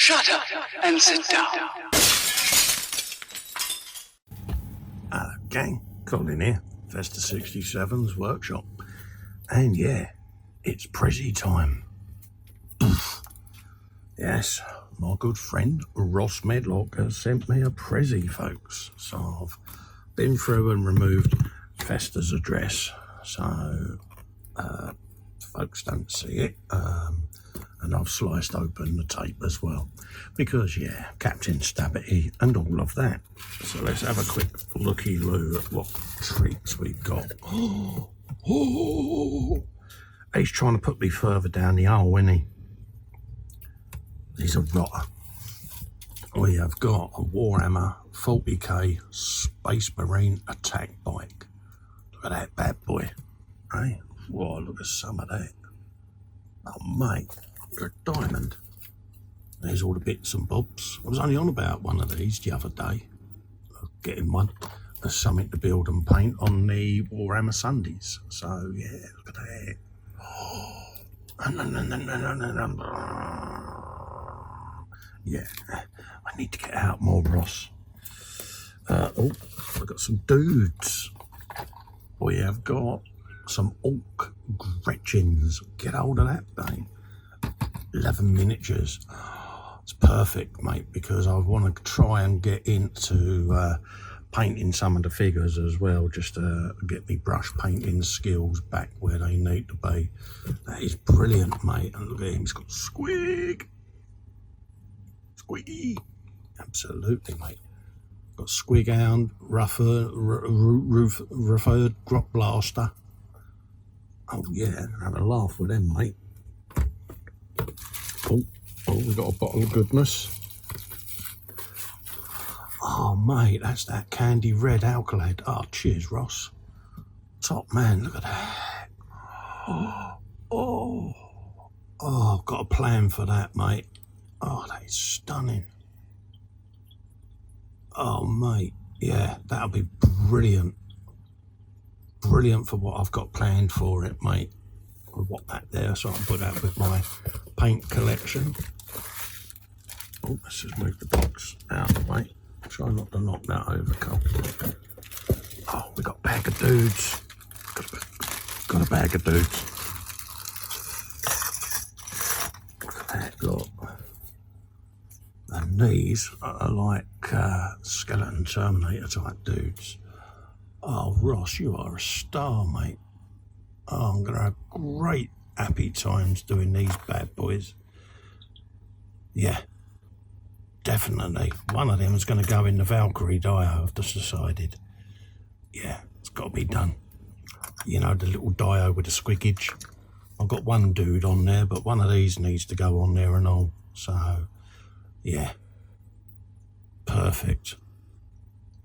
Shut up and sit down. Gang, Colin here, Festa 67's workshop. And yeah, it's prezzie time. Yes, my good friend Ross Medlock has sent me a prezzie, folks. So I've been through and removed Festa's address, so folks don't see it. And I've sliced open the tape as well, because yeah, Captain Stabity and all of that. So let's have a quick looky-loo at what treats we've got. Oh, he's trying to put me further down the hole, isn't he? He's a rotter. We have got a Warhammer 40k Space Marine attack bike. Look at that bad boy. Hey, whoa, look at some of that. Oh mate, a diamond. There's all the bits and bobs. I was only on about one of these the other day. Getting one as something to build and paint on the Warhammer Sundays. So yeah, look at that. Yeah, I need to get out more, Ross. Oh, I've got some dudes. We have got some Orc Gretchens. Get hold of that, mate. 11 miniatures. It's perfect, mate, because I want to try and get into painting some of the figures as well, just to get me brush painting skills back where they need to be. That is brilliant, mate. And look at him, he's got squig. Squiggy. Absolutely, mate. Got Squig Hound, Rufford, Grot Blaster. Oh yeah, have a laugh with them, mate. Oh, we got a bottle of goodness. Oh mate, that's that candy red alkalade. Oh, cheers, Ross. Top man, look at that. Oh, got a plan for that, mate. Oh, that is stunning. Oh mate, yeah, that'll be brilliant. Brilliant for what I've got planned for it, mate. I'll want that there so I can put that with my paint collection. Oh, let's just move the box out of the way. Try not to knock that over, Cole. Oh, we got a bag of dudes. Got a bag of dudes. Look at that, look. And these are like skeleton Terminator type dudes. Oh, Ross, you are a star, mate. Oh, I'm going to have great happy times doing these bad boys. Yeah, definitely. One of them is going to go in the Valkyrie Dio, I've just decided. Yeah, it's got to be done. You know, the little Dio with the squiggage. I've got one dude on there, but one of these needs to go on there and all. So, yeah, perfect.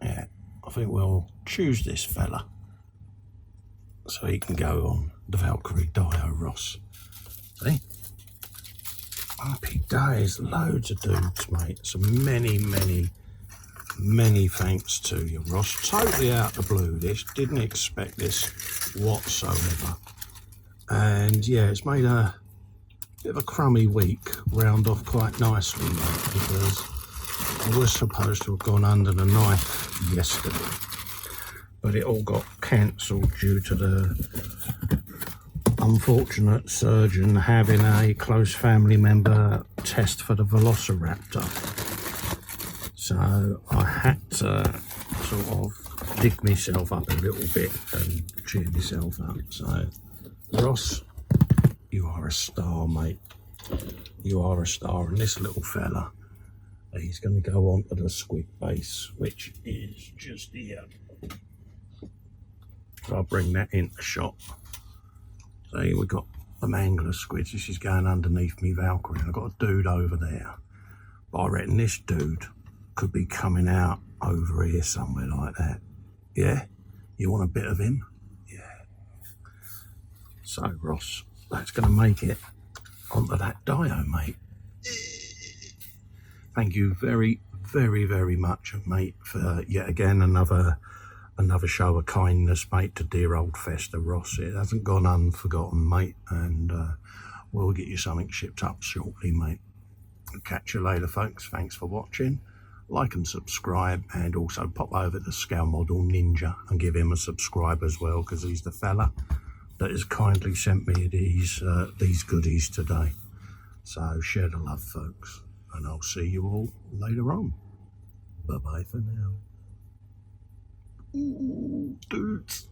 Yeah, I think we'll choose this fella so he can go on the Valkyrie Dio, Ross. See? Happy days, loads of dudes, mate. So many thanks to you, Ross. Totally out of the blue, this. Didn't expect this whatsoever. And yeah, it's made a bit of a crummy week round off quite nicely, mate, because I was supposed to have gone under the knife yesterday, but it all got cancelled due to the unfortunate surgeon having a close family member test for the velociraptor. So I had to sort of dig myself up a little bit and cheer myself up. So Ross, you are a star, mate. You are a star. And this little fella, he's going to go on to the squig base, which is just here. So I'll bring that into shot. So we've got the mangler squids. This is going underneath me Valkyrie. I've got a dude over there. But I reckon this dude could be coming out over here somewhere like that. Yeah? You want a bit of him? Yeah. So, Ross, that's going to make it onto that Dio, mate. Thank you very much, mate, for yet again another show of kindness, mate, to dear old Festa, Ross. It hasn't gone unforgotten, mate, and we'll get you something shipped up shortly, mate. I'll catch you later, folks. Thanks for watching. Like and subscribe, and also pop over to Scale Model Ninja and give him a subscribe as well, because he's the fella that has kindly sent me these goodies today. So share the love, folks, and I'll see you all later on. Bye-bye for now. Ooh, dudes.